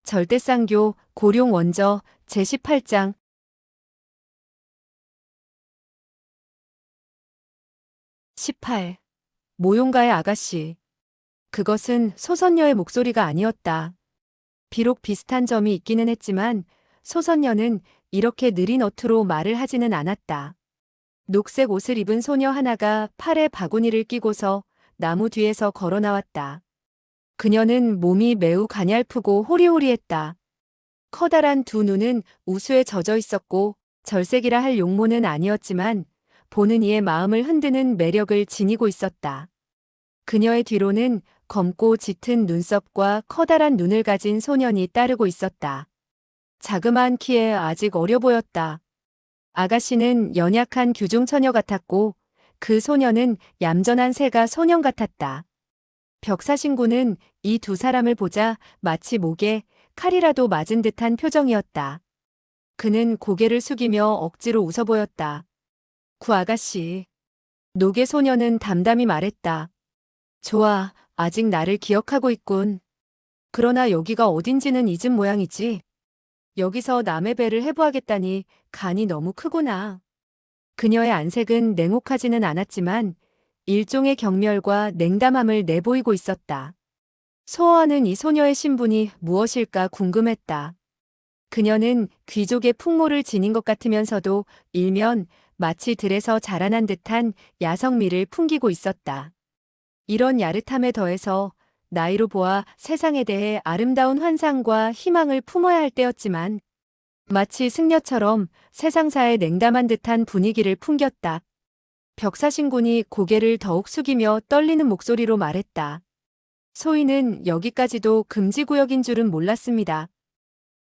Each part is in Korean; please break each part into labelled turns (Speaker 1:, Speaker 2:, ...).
Speaker 1: 절대쌍교 고룡 원저 제18장 18. 모용가의 아가씨. 그것은 소선녀의 목소리가 아니었다. 비록 비슷한 점이 있기는 했지만 소선녀는 이렇게 느린 어투로 말을 하지는 않았다. 녹색 옷을 입은 소녀 하나가 팔에 바구니를 끼고서 나무 뒤에서 걸어 나왔다. 그녀는 몸이 매우 가냘프고 호리호리했다. 커다란 두 눈은 우수에 젖어 있었고 절색이라 할 용모는 아니었지만 보는 이의 마음을 흔드는 매력을 지니고 있었다. 그녀의 뒤로는 검고 짙은 눈썹과 커다란 눈을 가진 소년이 따르고 있었다. 자그마한 키에 아직 어려 보였다. 아가씨는 연약한 규중처녀 같았고 그 소녀는 얌전한 새가 소년 같았다. 벽사신구는 이 두 사람을 보자 마치 목에 칼이라도 맞은 듯한 표정이었다. 그는 고개를 숙이며 억지로 웃어 보였다. 구 아가씨. 노개 소녀는 담담히 말했다. 좋아, 아직 나를 기억하고 있군. 그러나 여기가 어딘지는 잊은 모양이지. 여기서 남의 배를 해부하겠다니 간이 너무 크구나. 그녀의 안색은 냉혹하지는 않았지만 일종의 경멸과 냉담함을 내보이고 있었다. 소어하는 이 소녀의 신분이 무엇일까 궁금했다. 그녀는 귀족의 풍모를 지닌 것 같으면서도 일면 마치 들에서 자라난 듯한 야성미를 풍기고 있었다. 이런 야릇함에 더해서 나이로 보아 세상에 대해 아름다운 환상과 희망을 품어야 할 때였지만 마치 승려처럼 세상사에 냉담한 듯한 분위기를 풍겼다. 벽사신군이 고개를 더욱 숙이며 떨리는 목소리로 말했다. 소인은 여기까지도 금지구역인 줄은 몰랐습니다.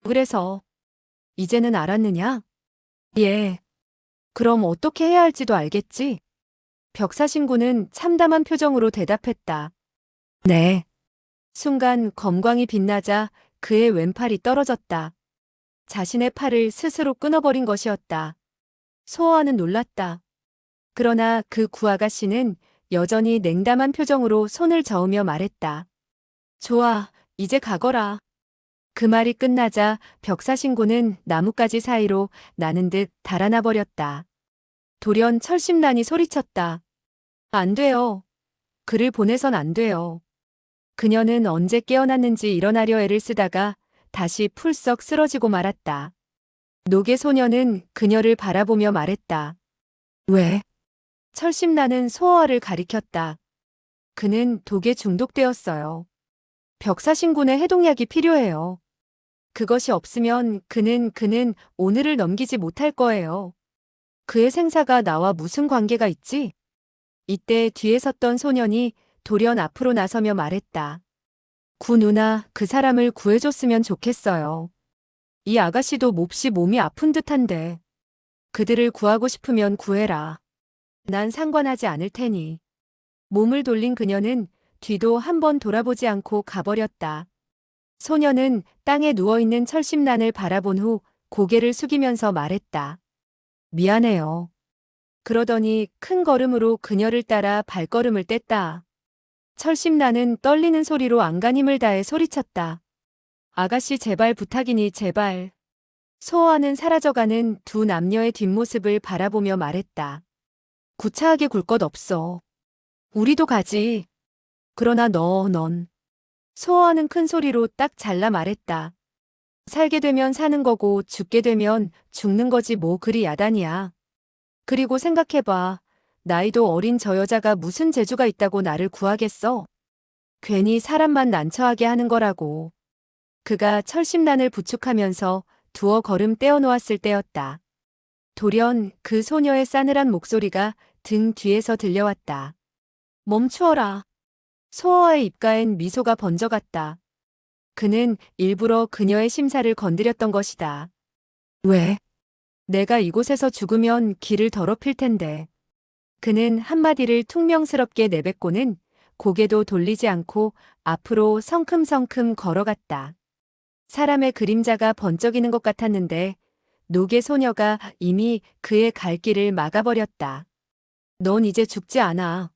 Speaker 1: 그래서 이제는 알았느냐? 예. 그럼 어떻게 해야 할지도 알겠지? 벽사신군은 참담한 표정으로 대답했다. 네. 순간 검광이 빛나자 그의 왼팔이 떨어졌다. 자신의 팔을 스스로 끊어버린 것이었다. 소어아는 놀랐다. 그러나 그 구아가씨는 여전히 냉담한 표정으로 손을 저으며 말했다. 좋아, 이제 가거라. 그 말이 끝나자 벽사신구는 나뭇가지 사이로 나는 듯 달아나 버렸다. 돌연 철심난이 소리쳤다. 안 돼요. 그를 보내선 안 돼요. 그녀는 언제 깨어났는지 일어나려 애를 쓰다가 다시 풀썩 쓰러지고 말았다. 노개 소녀는 그녀를 바라보며 말했다. 왜? 철심나는 소어아를 가리켰다. 그는 독에 중독되었어요. 벽사신군의 해독약이 필요해요. 그것이 없으면 그는 오늘을 넘기지 못할 거예요. 그의 생사가 나와 무슨 관계가 있지? 이때 뒤에 섰던 소년이 돌연 앞으로 나서며 말했다. 구 누나, 그 사람을 구해줬으면 좋겠어요. 이 아가씨도 몹시 몸이 아픈 듯한데. 그들을 구하고 싶으면 구해라. 난 상관하지 않을 테니. 몸을 돌린 그녀는 뒤도 한번 돌아보지 않고 가버렸다. 소녀는 땅에 누워있는 철심란을 바라본 후 고개를 숙이면서 말했다. 미안해요. 그러더니 큰 걸음으로 그녀를 따라 발걸음을 뗐다. 철심란은 떨리는 소리로 안간힘을 다해 소리쳤다. 아가씨 제발 부탁이니 제발. 소어아는 사라져가는 두 남녀의 뒷모습을 바라보며 말했다. 구차하게 굴 것 없어. 우리도 가지. 그러나 넌. 소어아는 큰 소리로 딱 잘라 말했다. 살게 되면 사는 거고 죽게 되면 죽는 거지 뭐 그리 야단이야. 그리고 생각해봐. 나이도 어린 저 여자가 무슨 재주가 있다고 나를 구하겠어? 괜히 사람만 난처하게 하는 거라고. 그가 철심란을 부축하면서 두어 걸음 떼어놓았을 때였다. 돌연 그 소녀의 싸늘한 목소리가 등 뒤에서 들려왔다. 멈추어라. 소어의 입가엔 미소가 번져갔다. 그는 일부러 그녀의 심사를 건드렸던 것이다. 왜? 내가 이곳에서 죽으면 길을 더럽힐 텐데. 그는 한마디를 퉁명스럽게 내뱉고는 고개도 돌리지 않고 앞으로 성큼성큼 걸어갔다. 사람의 그림자가 번쩍이는 것 같았는데 노개 소녀가 이미 그의 갈 길을 막아버렸다. 넌 이제 죽지 않아.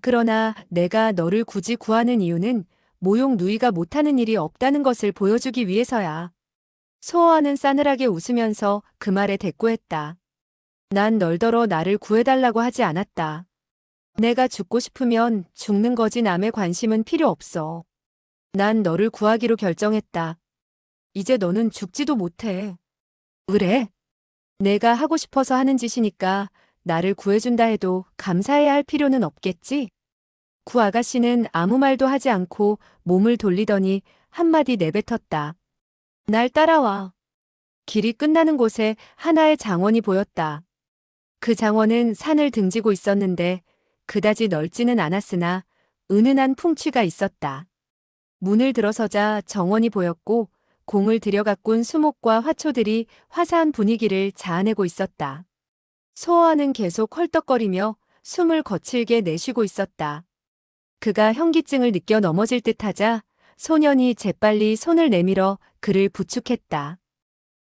Speaker 1: 그러나 내가 너를 굳이 구하는 이유는 모용 누이가 못하는 일이 없다는 것을 보여주기 위해서야. 소호아는 싸늘하게 웃으면서 그 말에 대꾸했다. 난 널더러 나를 구해달라고 하지 않았다. 내가 죽고 싶으면 죽는 거지 남의 관심은 필요 없어. 난 너를 구하기로 결정했다. 이제 너는 죽지도 못해. 그래? 내가 하고 싶어서 하는 짓이니까 나를 구해준다 해도 감사해야 할 필요는 없겠지? 구 아가씨는 아무 말도 하지 않고 몸을 돌리더니 한마디 내뱉었다. 날 따라와. 길이 끝나는 곳에 하나의 장원이 보였다. 그 장원은 산을 등지고 있었는데 그다지 넓지는 않았으나 은은한 풍취가 있었다. 문을 들어서자 정원이 보였고 공을 들여가꾼 수목과 화초들이 화사한 분위기를 자아내고 있었다. 소호아는 계속 헐떡거리며 숨을 거칠게 내쉬고 있었다. 그가 현기증을 느껴 넘어질 듯 하자 소년이 재빨리 손을 내밀어 그를 부축했다.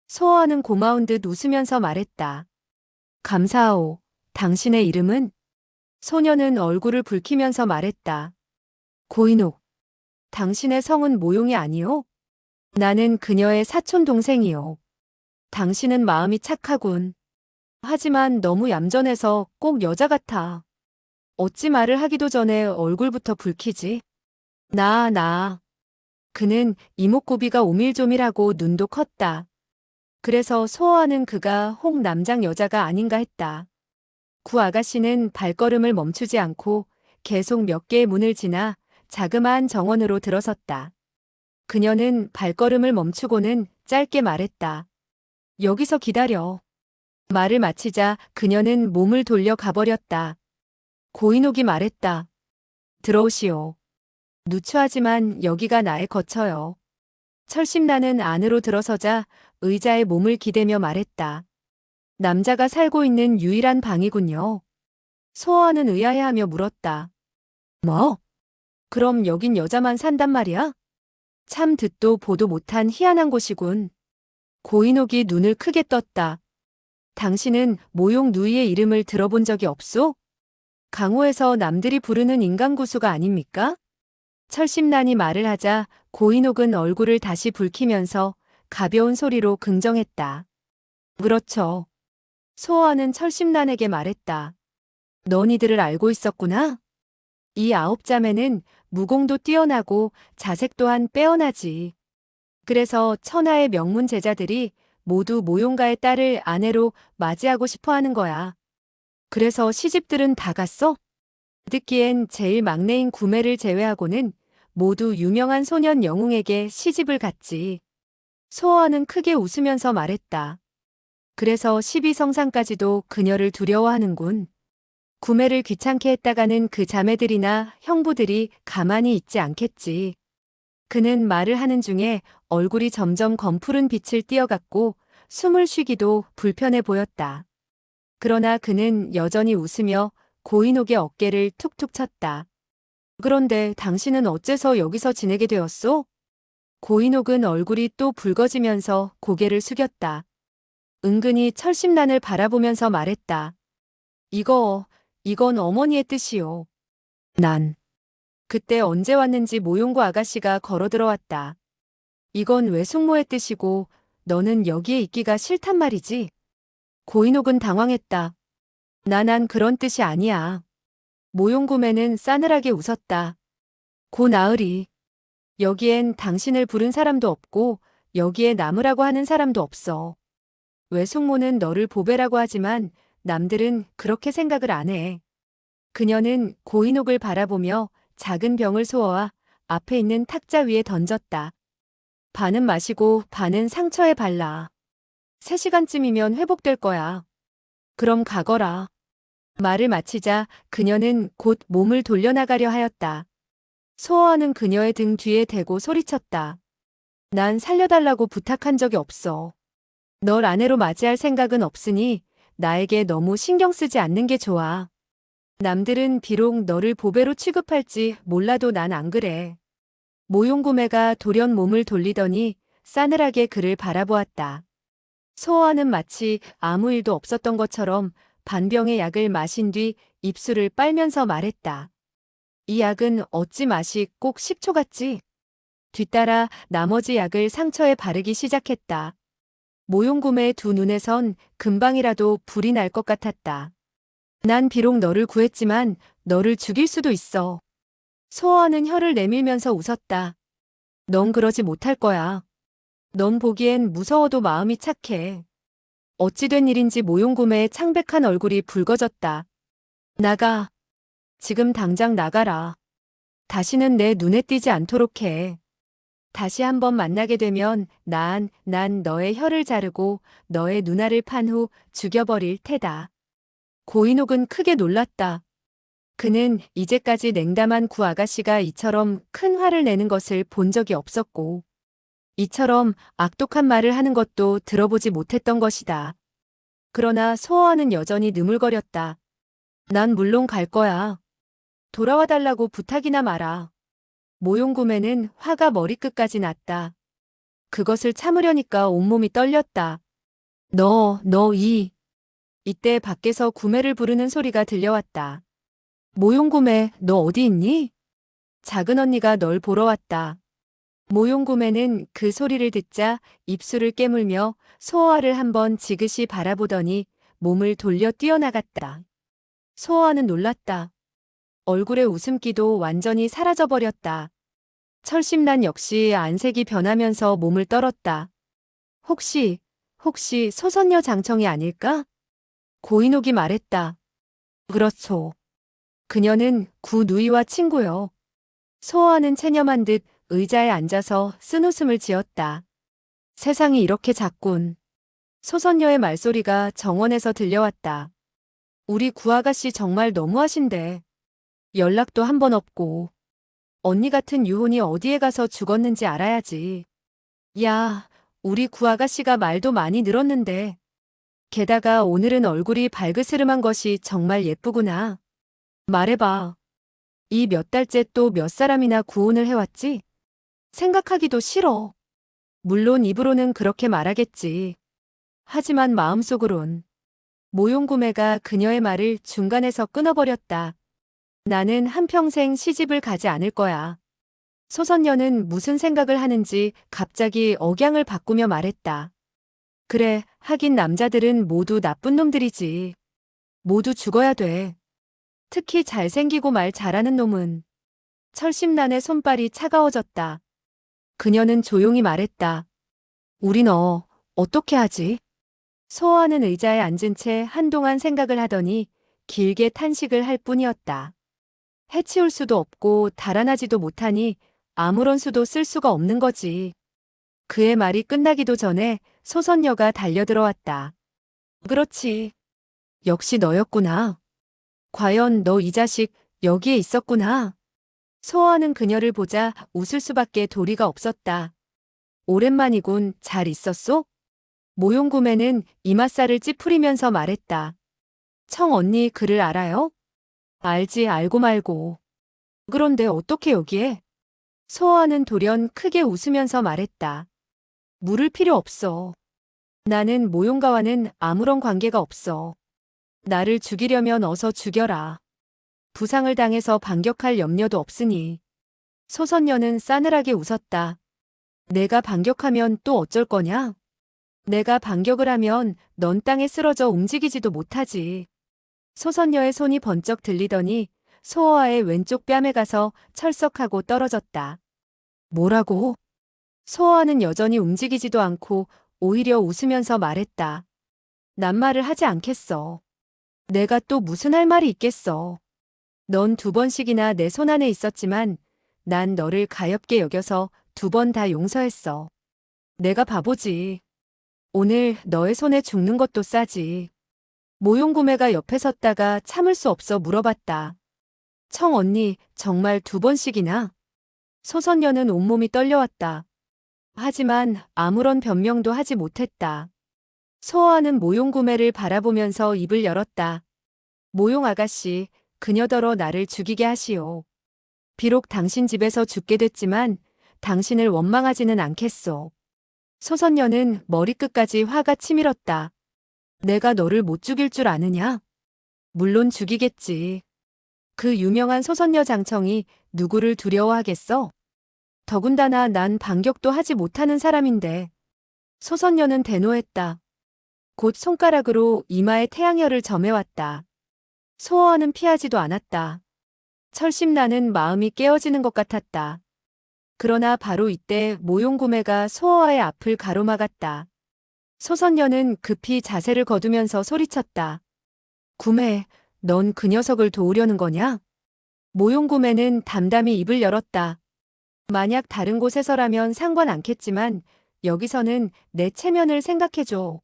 Speaker 1: 소호아는 고마운 듯 웃으면서 말했다. 감사하오. 당신의 이름은? 소년은 얼굴을 붉히면서 말했다. 고인옥. 당신의 성은 모용이 아니오? 나는 그녀의 사촌 동생이오. 당신은 마음이 착하군. 하지만 너무 얌전해서 꼭 여자 같아. 어찌 말을 하기도 전에 얼굴부터 붉히지? 나. 그는 이목구비가 오밀조밀하고 눈도 컸다. 그래서 소호아는 그가 홍 남장 여자가 아닌가 했다. 구 아가씨는 발걸음을 멈추지 않고 계속 몇 개의 문을 지나 자그마한 정원으로 들어섰다. 그녀는 발걸음을 멈추고는 짧게 말했다. 여기서 기다려. 말을 마치자 그녀는 몸을 돌려 가버렸다. 고인옥이 말했다. 들어오시오. 누추하지만 여기가 나의 거처요. 철심나는 안으로 들어서자 의자에 몸을 기대며 말했다. 남자가 살고 있는 유일한 방이군요. 소호아는 의아해하며 물었다. 뭐? 그럼 여긴 여자만 산단 말이야? 참 듣도 보도 못한 희한한 곳이군. 고인옥이 눈을 크게 떴다. 당신은 모용 누이의 이름을 들어본 적이 없소? 강호에서 남들이 부르는 인간구수가 아닙니까? 철심난이 말을 하자 고인옥은 얼굴을 다시 붉히면서 가벼운 소리로 긍정했다. 그렇죠. 소호아는 철심난에게 말했다. 넌 이들을 알고 있었구나? 이 9자매는 무공도 뛰어나고 자색 또한 빼어나지. 그래서 천하의 명문 제자들이 모두 모용가의 딸을 아내로 맞이하고 싶어 하는 거야. 그래서 시집들은 다 갔어? 듣기엔 제일 막내인 구매를 제외하고는 모두 유명한 소년 영웅에게 시집을 갔지. 소호아는 크게 웃으면서 말했다. 그래서 12성상까지도 그녀를 두려워하는군. 구매를 귀찮게 했다가는 그 자매들이나 형부들이 가만히 있지 않겠지. 그는 말을 하는 중에 얼굴이 점점 검푸른 빛을 띠어갔고 숨을 쉬기도 불편해 보였다. 그러나 그는 여전히 웃으며 고인옥의 어깨를 툭툭 쳤다. 그런데 당신은 어째서 여기서 지내게 되었소? 고인옥은 얼굴이 또 붉어지면서 고개를 숙였다. 은근히 철심난을 바라보면서 말했다. 이건 어머니의 뜻이요. 난 그때 언제 왔는지 모용구 아가씨가 걸어 들어왔다. 이건 외숙모의 뜻이고 너는 여기에 있기가 싫단 말이지. 고인옥은 당황했다. 난 그런 뜻이 아니야. 모용구매는 싸늘하게 웃었다. 고 나으리. 여기엔 당신을 부른 사람도 없고 여기에 남으라고 하는 사람도 없어. 외숙모는 너를 보배라고 하지만 남들은 그렇게 생각을 안 해. 그녀는 고인옥을 바라보며 작은 병을 소어와 앞에 있는 탁자 위에 던졌다. 반은 마시고 반은 상처에 발라. 3시간쯤이면 회복될 거야. 그럼 가거라. 말을 마치자 그녀는 곧 몸을 돌려나가려 하였다. 소어는 그녀의 등 뒤에 대고 소리쳤다. 난 살려달라고 부탁한 적이 없어. 널 아내로 맞이할 생각은 없으니 나에게 너무 신경 쓰지 않는 게 좋아. 남들은 비록 너를 보배로 취급할지 몰라도 난 안 그래. 모용구매가 돌연 몸을 돌리더니 싸늘하게 그를 바라보았다. 소호아는 마치 아무 일도 없었던 것처럼 반병의 약을 마신 뒤 입술을 빨면서 말했다. 이 약은 어찌 맛이 꼭 식초 같지? 뒤따라 나머지 약을 상처에 바르기 시작했다. 모용구매의 두 눈에선 금방이라도 불이 날 것 같았다. 난 비록 너를 구했지만 너를 죽일 수도 있어. 소아는 혀를 내밀면서 웃었다. 넌 그러지 못할 거야. 넌 보기엔 무서워도 마음이 착해. 어찌 된 일인지 모용구매의 창백한 얼굴이 붉어졌다. 나가. 지금 당장 나가라. 다시는 내 눈에 띄지 않도록 해. 다시 한번 만나게 되면 난 너의 혀를 자르고 너의 누나를 판 후 죽여버릴 테다. 고인옥은 크게 놀랐다. 그는 이제까지 냉담한 구 아가씨가 이처럼 큰 화를 내는 것을 본 적이 없었고, 이처럼 악독한 말을 하는 것도 들어보지 못했던 것이다. 그러나 소어와는 여전히 느물거렸다. 난 물론 갈 거야. 돌아와 달라고 부탁이나 마라. 모용구매는 화가 머리끝까지 났다. 그것을 참으려니까 온몸이 떨렸다. 이때 밖에서 구매를 부르는 소리가 들려왔다. 모용구매, 너 어디 있니? 작은 언니가 널 보러 왔다. 모용구매는 그 소리를 듣자 입술을 깨물며 소어와를 한번 지그시 바라보더니 몸을 돌려 뛰어나갔다. 소어와는 놀랐다. 얼굴의 웃음기도 완전히 사라져버렸다. 철심란 역시 안색이 변하면서 몸을 떨었다. 혹시 소선녀 장청이 아닐까? 고인옥이 말했다. 그렇소. 그녀는 구 누이와 친구요. 소어와는 체념한 듯 의자에 앉아서 쓴웃음을 지었다. 세상이 이렇게 작군. 소선녀의 말소리가 정원에서 들려왔다. 우리 구아가씨 정말 너무하신데. 연락도 한 번 없고. 언니 같은 유혼이 어디에 가서 죽었는지 알아야지. 야, 우리 구아가씨가 말도 많이 늘었는데. 게다가 오늘은 얼굴이 발그스름한 것이 정말 예쁘구나. 말해봐. 이 몇 달째 또 몇 사람이나 구혼을 해왔지? 생각하기도 싫어. 물론 입으로는 그렇게 말하겠지. 하지만 마음속으론. 모용구매가 그녀의 말을 중간에서 끊어버렸다. 나는 한평생 시집을 가지 않을 거야. 소선녀는 무슨 생각을 하는지 갑자기 억양을 바꾸며 말했다. 그래, 하긴 남자들은 모두 나쁜 놈들이지. 모두 죽어야 돼. 특히 잘생기고 말 잘하는 놈은. 철심란의 손발이 차가워졌다. 그녀는 조용히 말했다. 우리 너 어떻게 하지? 소어와는 의자에 앉은 채 한동안 생각을 하더니 길게 탄식을 할 뿐이었다. 해치울 수도 없고 달아나지도 못하니 아무런 수도 쓸 수가 없는 거지. 그의 말이 끝나기도 전에 소선녀가 달려들어왔다. 그렇지. 역시 너였구나. 과연 너 이 자식 여기에 있었구나. 소어와는 그녀를 보자 웃을 수밖에 도리가 없었다. 오랜만이군. 잘 있었소? 모용구매는 이맛살을 찌푸리면서 말했다. 청 언니 그를 알아요? 알지 알고 말고. 그런데 어떻게 여기에? 소어와는 돌연 크게 웃으면서 말했다. 물을 필요 없어. 나는 모용가와는 아무런 관계가 없어. 나를 죽이려면 어서 죽여라. 부상을 당해서 반격할 염려도 없으니. 소선녀는 싸늘하게 웃었다. 내가 반격하면 또 어쩔 거냐? 내가 반격을 하면 넌 땅에 쓰러져 움직이지도 못하지. 소선녀의 손이 번쩍 들리더니 소어와의 왼쪽 뺨에 가서 철썩하고 떨어졌다. 뭐라고? 소어와는 여전히 움직이지도 않고 오히려 웃으면서 말했다. 난 말을 하지 않겠어. 내가 또 무슨 할 말이 있겠어. 넌 2번씩이나 내 손 안에 있었지만 난 너를 가엾게 여겨서 2번 다 용서했어. 내가 바보지. 오늘 너의 손에 죽는 것도 싸지. 모용구매가 옆에 섰다가 참을 수 없어 물어봤다. 청 언니 정말 2번씩이나? 소선녀는 온몸이 떨려왔다. 하지만 아무런 변명도 하지 못했다. 소어와는 모용구매를 바라보면서 입을 열었다. 모용 아가씨, 그녀더러 나를 죽이게 하시오. 비록 당신 집에서 죽게 됐지만 당신을 원망하지는 않겠소. 소선녀는 머리끝까지 화가 치밀었다. 내가 너를 못 죽일 줄 아느냐? 물론 죽이겠지. 그 유명한 소선녀 장청이 누구를 두려워하겠어? 더군다나 난 반격도 하지 못하는 사람인데. 소선녀는 대노했다. 곧 손가락으로 이마에 태양열을 점해왔다. 소어는 피하지도 않았다. 철심나는 마음이 깨어지는 것 같았다. 그러나 바로 이때 모용구매가 소어의 앞을 가로막았다. 소선녀는 급히 자세를 거두면서 소리쳤다. 구매, 넌 그 녀석을 도우려는 거냐? 모용구매는 담담히 입을 열었다. 만약 다른 곳에서라면 상관 않겠지만 여기서는 내 체면을 생각해줘.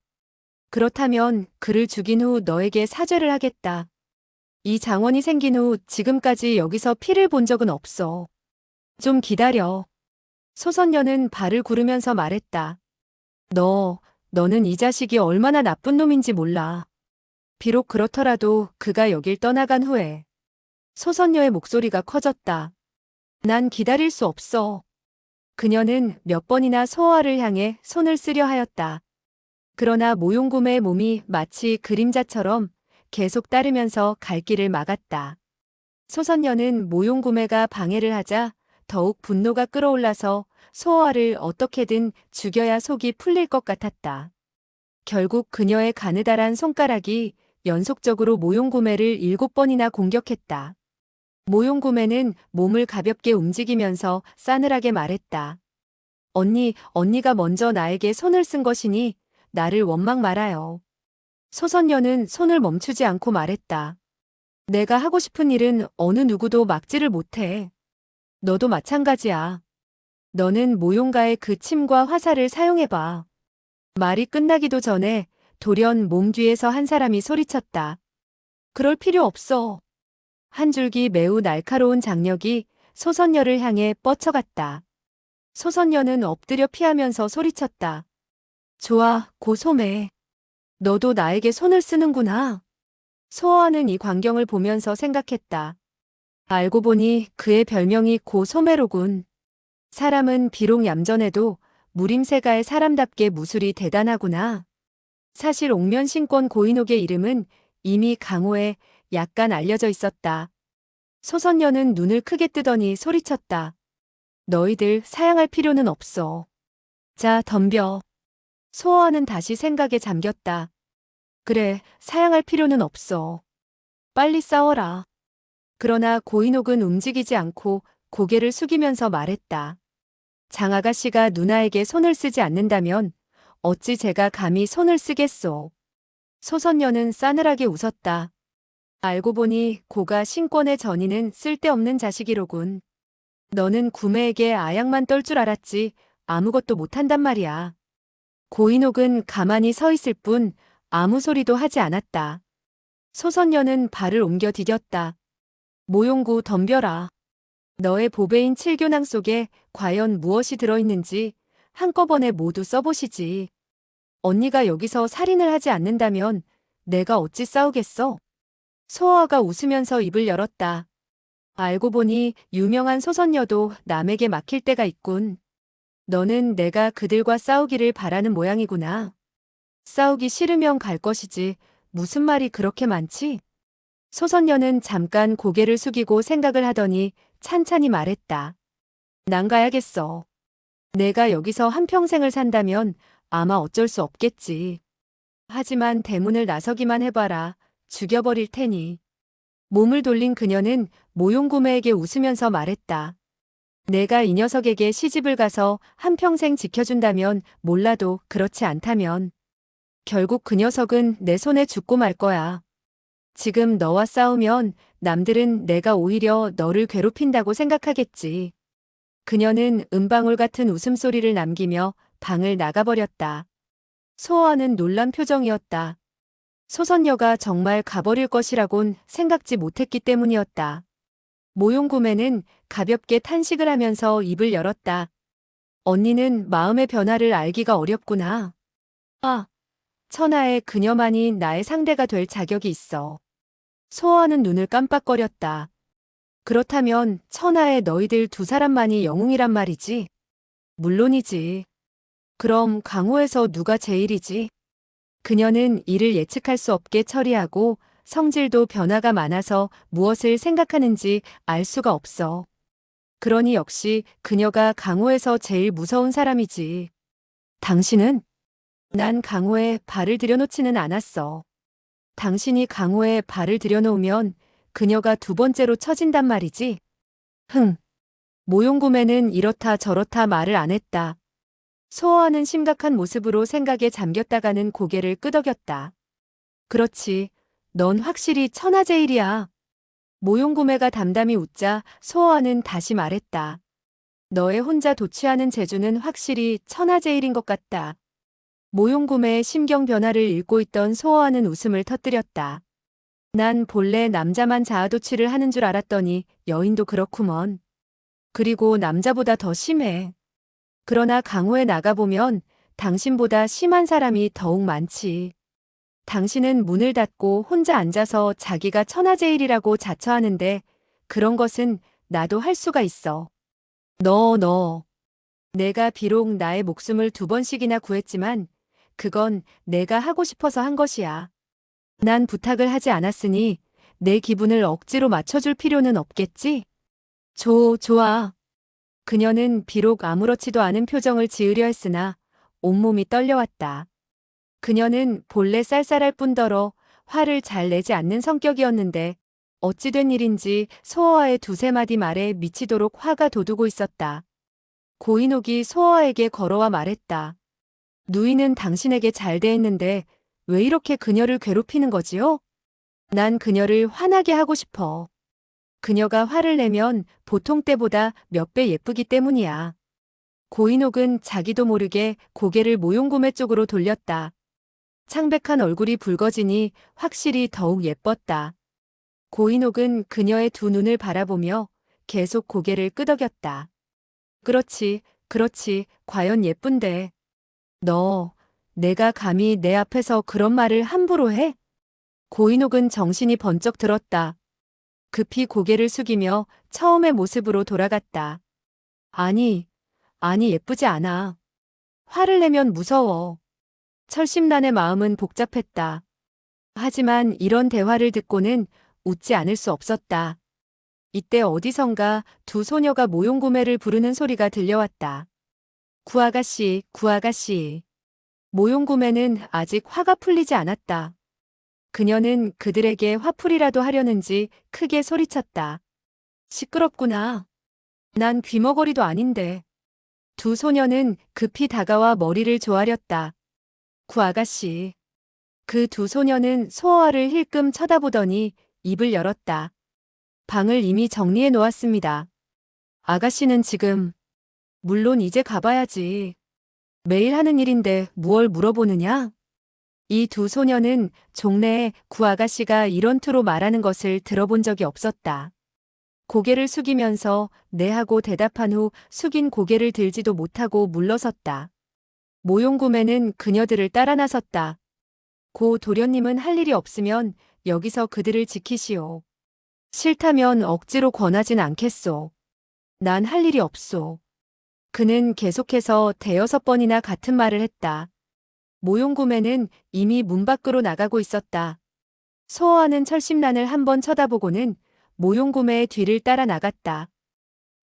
Speaker 1: 그렇다면 그를 죽인 후 너에게 사죄를 하겠다. 이 장원이 생긴 후 지금까지 여기서 피를 본 적은 없어. 좀 기다려. 소선녀는 발을 구르면서 말했다. 너는 이 자식이 얼마나 나쁜 놈인지 몰라. 비록 그렇더라도 그가 여길 떠나간 후에. 소선녀의 목소리가 커졌다. 난 기다릴 수 없어. 그녀는 몇 번이나 소어를 향해 손을 쓰려 하였다. 그러나 모용구매의 몸이 마치 그림자처럼 계속 따르면서 갈 길을 막았다. 소선녀는 모용구매가 방해를 하자 더욱 분노가 끌어올라서 소어를 어떻게든 죽여야 속이 풀릴 것 같았다. 결국 그녀의 가느다란 손가락이 연속적으로 모용구매를 7번이나 공격했다. 모용구매는 몸을 가볍게 움직이면서 싸늘하게 말했다. 언니가 먼저 나에게 손을 쓴 것이니 나를 원망 말아요. 소선녀는 손을 멈추지 않고 말했다. 내가 하고 싶은 일은 어느 누구도 막지를 못해. 너도 마찬가지야. 너는 모용가의 그 침과 화살을 사용해봐. 말이 끝나기도 전에 돌연 몸 뒤에서 한 사람이 소리쳤다. 그럴 필요 없어. 한 줄기 매우 날카로운 장력이 소선녀를 향해 뻗쳐갔다. 소선녀는 엎드려 피하면서 소리쳤다. 좋아, 고소매. 너도 나에게 손을 쓰는구나. 소어는 이 광경을 보면서 생각했다. 알고 보니 그의 별명이 고소매로군. 사람은 비록 얌전해도 무림새가의 사람답게 무술이 대단하구나. 사실 옥면신권 고인옥의 이름은 이미 강호에 약간 알려져 있었다. 소선녀는 눈을 크게 뜨더니 소리쳤다. 너희들 사양할 필요는 없어. 자, 덤벼. 소어는 다시 생각에 잠겼다. 그래, 사양할 필요는 없어. 빨리 싸워라. 그러나 고인옥은 움직이지 않고 고개를 숙이면서 말했다. 장아가씨가 누나에게 손을 쓰지 않는다면 어찌 제가 감히 손을 쓰겠소. 소선녀는 싸늘하게 웃었다. 알고 보니 고가 신권의 전이는 쓸데없는 자식이로군. 너는 구매에게 아양만 떨 줄 알았지 아무것도 못한단 말이야. 고인옥은 가만히 서 있을 뿐 아무 소리도 하지 않았다. 소선녀는 발을 옮겨 디뎠다. 모용구 덤벼라. 너의 보배인 칠교낭 속에 과연 무엇이 들어있는지 한꺼번에 모두 써보시지. 언니가 여기서 살인을 하지 않는다면 내가 어찌 싸우겠어? 소어가 웃으면서 입을 열었다. 알고 보니 유명한 소선녀도 남에게 막힐 때가 있군. 너는 내가 그들과 싸우기를 바라는 모양이구나. 싸우기 싫으면 갈 것이지 무슨 말이 그렇게 많지? 소선녀는 잠깐 고개를 숙이고 생각을 하더니 찬찬히 말했다. 난 가야겠어. 내가 여기서 한평생을 산다면 아마 어쩔 수 없겠지. 하지만 대문을 나서기만 해봐라. 죽여버릴 테니. 몸을 돌린 그녀는 모용구매에게 웃으면서 말했다. 내가 이 녀석에게 시집을 가서 한평생 지켜준다면 몰라도 그렇지 않다면 결국 그 녀석은 내 손에 죽고 말 거야. 지금 너와 싸우면 남들은 내가 오히려 너를 괴롭힌다고 생각하겠지. 그녀는 은방울 같은 웃음소리를 남기며 방을 나가버렸다. 소어는 놀란 표정이었다. 소선녀가 정말 가버릴 것이라곤 생각지 못했기 때문이었다. 모용구매는 가볍게 탄식을 하면서 입을 열었다. 언니는 마음의 변화를 알기가 어렵구나. 아, 천하에 그녀만이 나의 상대가 될 자격이 있어. 소어는 눈을 깜빡거렸다. 그렇다면 천하에 너희들 두 사람만이 영웅이란 말이지? 물론이지. 그럼 강호에서 누가 제일이지? 그녀는 이를 예측할 수 없게 처리하고 성질도 변화가 많아서 무엇을 생각하는지 알 수가 없어. 그러니 역시 그녀가 강호에서 제일 무서운 사람이지. 당신은? 난 강호에 발을 들여놓지는 않았어. 당신이 강호에 발을 들여놓으면 그녀가 두 번째로 처진단 말이지. 흥. 모용구매는 이렇다 저렇다 말을 안 했다. 소호하는 심각한 모습으로 생각에 잠겼다가는 고개를 끄덕였다. 그렇지. 넌 확실히 천하제일이야. 모용구매가 담담히 웃자 소호하는 다시 말했다. 너의 혼자 도취하는 재주는 확실히 천하제일인 것 같다. 모용구매의 심경 변화를 읽고 있던 소호하는 웃음을 터뜨렸다. 난 본래 남자만 자아도취를 하는 줄 알았더니 여인도 그렇구먼. 그리고 남자보다 더 심해. 그러나 강호에 나가보면 당신보다 심한 사람이 더욱 많지. 당신은 문을 닫고 혼자 앉아서 자기가 천하제일이라고 자처하는데 그런 것은 나도 할 수가 있어. 너. 내가 비록 나의 목숨을 2번씩이나 구했지만 그건 내가 하고 싶어서 한 것이야. 난 부탁을 하지 않았으니 내 기분을 억지로 맞춰줄 필요는 없겠지? 좋아. 그녀는 비록 아무렇지도 않은 표정을 지으려 했으나 온몸이 떨려왔다. 그녀는 본래 쌀쌀할 뿐더러 화를 잘 내지 않는 성격이었는데 어찌된 일인지 소호와의 두세 마디 말에 미치도록 화가 돋우고 있었다. 고인옥이 소호와에게 걸어와 말했다. 누이는 당신에게 잘 대했는데 왜 이렇게 그녀를 괴롭히는 거지요? 난 그녀를 화나게 하고 싶어. 그녀가 화를 내면 보통 때보다 몇 배 예쁘기 때문이야. 고인옥은 자기도 모르게 고개를 모용구매 쪽으로 돌렸다. 창백한 얼굴이 붉어지니 확실히 더욱 예뻤다. 고인옥은 그녀의 두 눈을 바라보며 계속 고개를 끄덕였다. 그렇지, 과연 예쁜데. 내가 감히 내 앞에서 그런 말을 함부로 해? 고인옥은 정신이 번쩍 들었다. 급히 고개를 숙이며 처음의 모습으로 돌아갔다. 아니, 예쁘지 않아. 화를 내면 무서워. 철심란의 마음은 복잡했다. 하지만 이런 대화를 듣고는 웃지 않을 수 없었다. 이때 어디선가 두 소녀가 모용구매를 부르는 소리가 들려왔다. 구아가씨. 모용구매는 아직 화가 풀리지 않았다. 그녀는 그들에게 화풀이라도 하려는지 크게 소리쳤다. 시끄럽구나. 난 귀머거리도 아닌데. 두 소녀는 급히 다가와 머리를 조아렸다. 구아가씨. 그 두 소녀는 소호와를 힐끔 쳐다보더니 입을 열었다. 방을 이미 정리해 놓았습니다. 아가씨는 지금. 물론 이제 가봐야지. 매일 하는 일인데 무얼 물어보느냐? 이 두 소녀는 종래에 구아가씨가 이런 투로 말하는 것을 들어본 적이 없었다. 고개를 숙이면서 네 하고 대답한 후 숙인 고개를 들지도 못하고 물러섰다. 모용구매는 그녀들을 따라 나섰다. 고 도련님은 할 일이 없으면 여기서 그들을 지키시오. 싫다면 억지로 권하진 않겠소. 난 할 일이 없소. 그는 계속해서 대여섯 번이나 같은 말을 했다. 모용구매는 이미 문 밖으로 나가고 있었다. 소호와는 철심란을 한번 쳐다보고는 모용구매의 뒤를 따라 나갔다.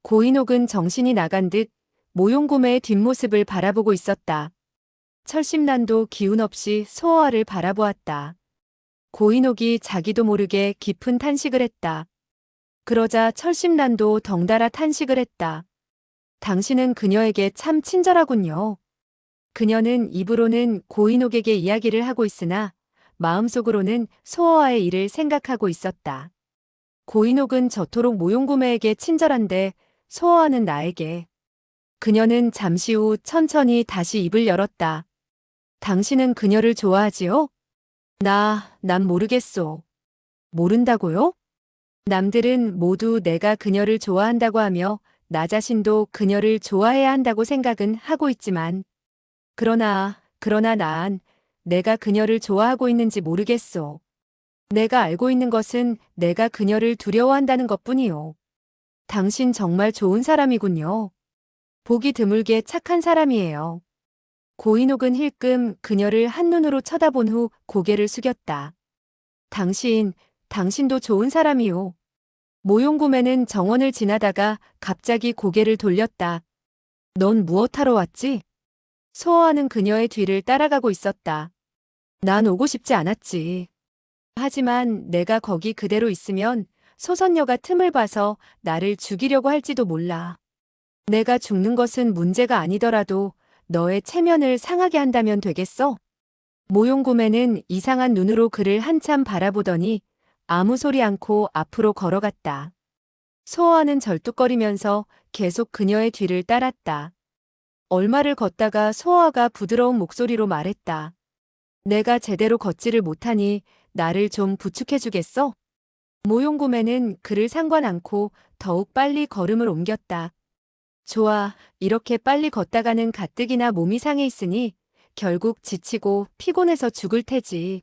Speaker 1: 고인옥은 정신이 나간 듯 모용구매의 뒷모습을 바라보고 있었다. 철심란도 기운 없이 소호와를 바라보았다. 고인옥이 자기도 모르게 깊은 탄식을 했다. 그러자 철심란도 덩달아 탄식을 했다. 당신은 그녀에게 참 친절하군요. 그녀는 입으로는 고인옥에게 이야기를 하고 있으나 마음속으로는 소호와의 일을 생각하고 있었다. 고인옥은 저토록 모용구매에게 친절한데 소호와는 나에게. 그녀는 잠시 후 천천히 다시 입을 열었다. 당신은 그녀를 좋아하지요? 난 모르겠소. 모른다고요? 남들은 모두 내가 그녀를 좋아한다고 하며 나 자신도 그녀를 좋아해야 한다고 생각은 하고 있지만 그러나 난 내가 그녀를 좋아하고 있는지 모르겠소. 내가 알고 있는 것은 내가 그녀를 두려워한다는 것뿐이요. 당신 정말 좋은 사람이군요. 보기 드물게 착한 사람이에요. 고인옥은 힐끔 그녀를 한눈으로 쳐다본 후 고개를 숙였다. 당신도 좋은 사람이요. 모용구매는 정원을 지나다가 갑자기 고개를 돌렸다. 넌 무엇하러 왔지? 소호하는 그녀의 뒤를 따라가고 있었다. 난 오고 싶지 않았지. 하지만 내가 거기 그대로 있으면 소선녀가 틈을 봐서 나를 죽이려고 할지도 몰라. 내가 죽는 것은 문제가 아니더라도 너의 체면을 상하게 한다면 되겠어? 모용구매는 이상한 눈으로 그를 한참 바라보더니 아무 소리 않고 앞으로 걸어갔다. 소호하는 절뚝거리면서 계속 그녀의 뒤를 따랐다. 얼마를 걷다가 소호아가 부드러운 목소리로 말했다. 내가 제대로 걷지를 못하니 나를 좀 부축해주겠어? 모용구매는 그를 상관 않고 더욱 빨리 걸음을 옮겼다. 좋아, 이렇게 빨리 걷다가는 가뜩이나 몸이 상해 있으니 결국 지치고 피곤해서 죽을 테지.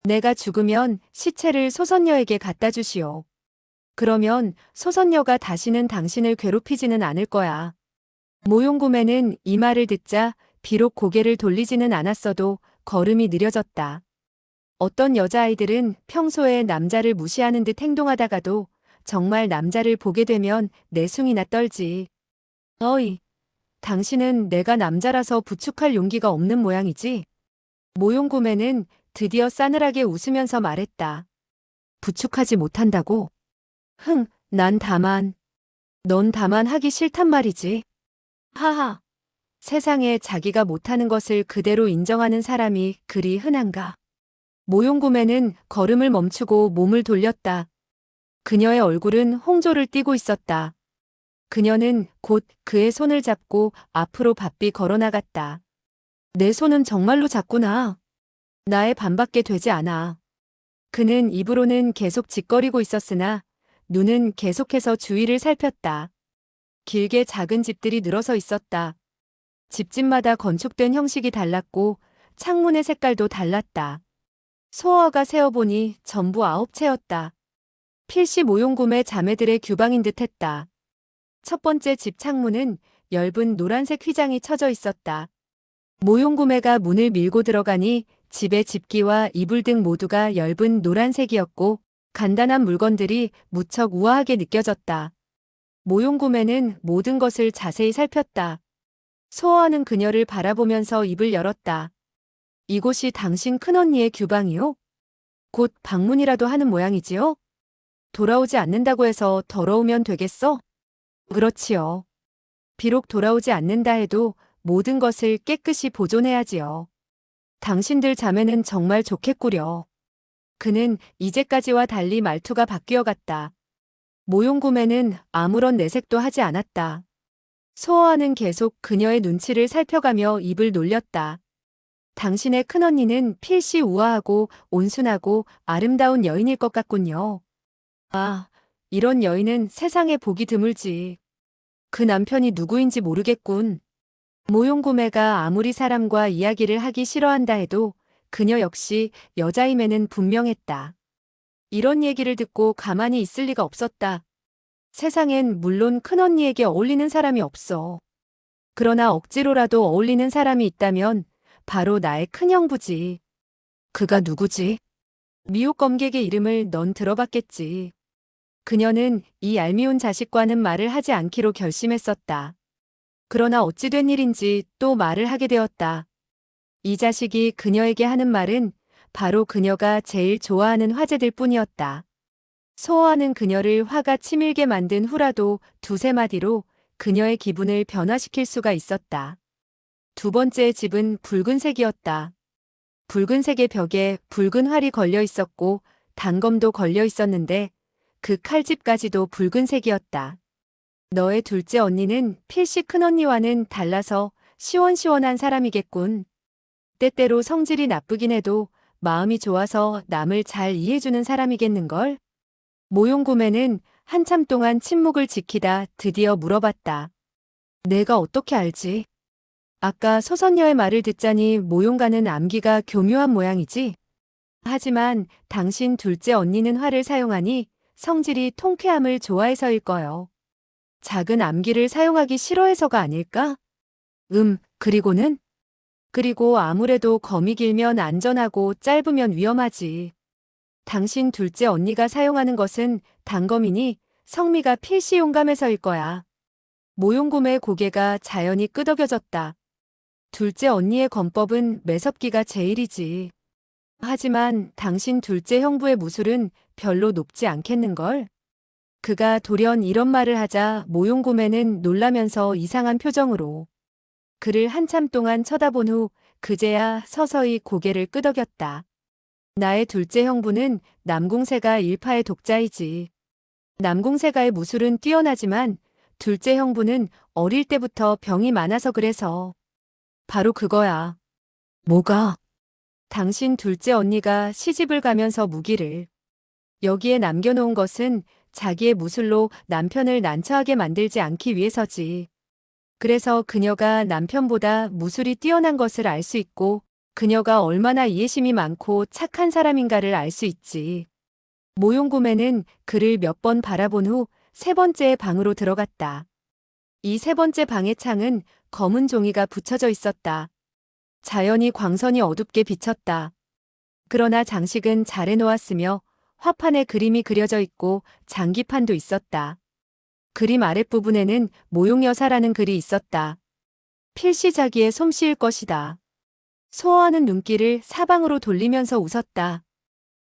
Speaker 1: 내가 죽으면 시체를 소선녀에게 갖다 주시오. 그러면 소선녀가 다시는 당신을 괴롭히지는 않을 거야. 모용구매는 이 말을 듣자 비록 고개를 돌리지는 않았어도 걸음이 느려졌다. 어떤 여자아이들은 평소에 남자를 무시하는 듯 행동하다가도 정말 남자를 보게 되면 내숭이나 떨지. 어이, 당신은 내가 남자라서 부축할 용기가 없는 모양이지? 모용구매는 드디어 싸늘하게 웃으면서 말했다. 부축하지 못한다고? 넌 다만 하기 싫단 말이지. 하하. 세상에 자기가 못하는 것을 그대로 인정하는 사람이 그리 흔한가. 모용구매는 걸음을 멈추고 몸을 돌렸다. 그녀의 얼굴은 홍조를 띠고 있었다. 그녀는 곧 그의 손을 잡고 앞으로 바삐 걸어나갔다. 내 손은 정말로 작구나. 나의 반밖에 되지 않아. 그는 입으로는 계속 짓거리고 있었으나 눈은 계속해서 주위를 살폈다. 길게 작은 집들이 늘어서 있었다. 집집마다 건축된 형식이 달랐고 창문의 색깔도 달랐다. 소어가 세어보니 전부 9채였다. 필시 모용구매 자매들의 규방인 듯했다. 첫 번째 집 창문은 엷은 노란색 휘장이 쳐져 있었다. 모용구매가 문을 밀고 들어가니 집의 집기와 이불 등 모두가 엷은 노란색이었고 간단한 물건들이 무척 우아하게 느껴졌다. 모용구매는 모든 것을 자세히 살폈다. 소어하는 그녀를 바라보면서 입을 열었다. 이곳이 당신 큰언니의 규방이요? 곧 방문이라도 하는 모양이지요? 돌아오지 않는다고 해서 더러우면 되겠어? 그렇지요. 비록 돌아오지 않는다 해도 모든 것을 깨끗이 보존해야지요. 당신들 자매는 정말 좋겠구려. 그는 이제까지와 달리 말투가 바뀌어갔다. 모용구매는 아무런 내색도 하지 않았다. 소어하는 계속 그녀의 눈치를 살펴가며 입을 놀렸다. 당신의 큰언니는 필시 우아하고 온순하고 아름다운 여인일 것 같군요. 아, 이런 여인은 세상에 보기 드물지. 그 남편이 누구인지 모르겠군. 모용구매가 아무리 사람과 이야기를 하기 싫어한다 해도 그녀 역시 여자임에는 분명했다. 이런 얘기를 듣고 가만히 있을 리가 없었다. 세상엔 물론 큰언니에게 어울리는 사람이 없어. 그러나 억지로라도 어울리는 사람이 있다면 바로 나의 큰형부지. 그가 누구지? 미혹 검객의 이름을 넌 들어봤겠지. 그녀는 이 얄미운 자식과는 말을 하지 않기로 결심했었다. 그러나 어찌 된 일인지 또 말을 하게 되었다. 이 자식이 그녀에게 하는 말은 바로 그녀가 제일 좋아하는 화제들 뿐이었다. 소어하는 그녀를 화가 치밀게 만든 후라도 두세 마디로 그녀의 기분을 변화시킬 수가 있었다. 두 번째 집은 붉은색이었다. 붉은색의 벽에 붉은 활이 걸려 있었고 단검도 걸려 있었는데 그 칼집까지도 붉은색이었다. 너의 둘째 언니는 필시 큰언니와는 달라서 시원시원한 사람이겠군. 때때로 성질이 나쁘긴 해도 마음이 좋아서 남을 잘 이해해주는 사람이겠는걸? 모용구매는 한참 동안 침묵을 지키다 드디어 물어봤다. 내가 어떻게 알지? 아까 소선녀의 말을 듣자니 모용가는 암기가 교묘한 모양이지? 하지만 당신 둘째 언니는 활을 사용하니 성질이 통쾌함을 좋아해서일 거요. 작은 암기를 사용하기 싫어해서가 아닐까? 그리고는? 그리고 아무래도 검이 길면 안전하고 짧으면 위험하지. 당신 둘째 언니가 사용하는 것은 단검이니 성미가 필시 용감해서일 거야. 모용곰의 고개가 자연히 끄덕여졌다. 둘째 언니의 권법은 매섭기가 제일이지. 하지만 당신 둘째 형부의 무술은 별로 높지 않겠는걸? 그가 돌연 이런 말을 하자 모용곰에는 놀라면서 이상한 표정으로 그를 한참 동안 쳐다본 후 그제야 서서히 고개를 끄덕였다. 나의 둘째 형부는 남궁세가 일파의 독자이지. 남궁세가의 무술은 뛰어나지만 둘째 형부는 어릴 때부터 병이 많아서 그래서. 바로 그거야. 뭐가? 당신 둘째 언니가 시집을 가면서 무기를 여기에 남겨놓은 것은 자기의 무술로 남편을 난처하게 만들지 않기 위해서지. 그래서 그녀가 남편보다 무술이 뛰어난 것을 알 수 있고 그녀가 얼마나 이해심이 많고 착한 사람인가를 알 수 있지. 모용곰에는 그를 몇 번 바라본 후 세 번째 방으로 들어갔다. 이 세 번째 방의 창은 검은 종이가 붙여져 있었다. 자연히 광선이 어둡게 비쳤다. 그러나 장식은 잘 해놓았으며 화판에 그림이 그려져 있고 장기판도 있었다. 그림 아랫부분에는 모용여사라는 글이 있었다. 필시 자기의 솜씨일 것이다. 소어하는 눈길을 사방으로 돌리면서 웃었다.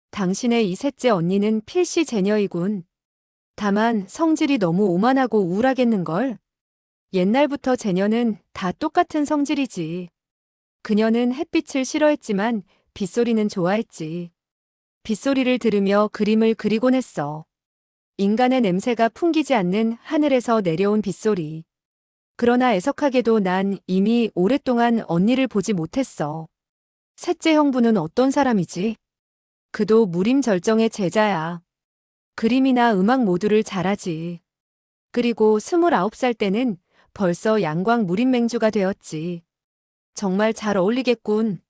Speaker 1: 당신의 이 셋째 언니는 필시 제녀이군. 다만 성질이 너무 오만하고 우울하겠는걸. 옛날부터 제녀는 다 똑같은 성질이지. 그녀는 햇빛을 싫어했지만 빗소리는 좋아했지. 빗소리를 들으며 그림을 그리곤 했어. 인간의 냄새가 풍기지 않는 하늘에서 내려온 빗소리. 그러나 애석하게도 난 이미 오랫동안 언니를 보지 못했어. 셋째 형부는 어떤 사람이지? 그도 무림절정의 제자야. 그림이나 음악 모두를 잘하지. 그리고 29살 때는 벌써 양광 무림맹주가 되었지. 정말 잘 어울리겠군.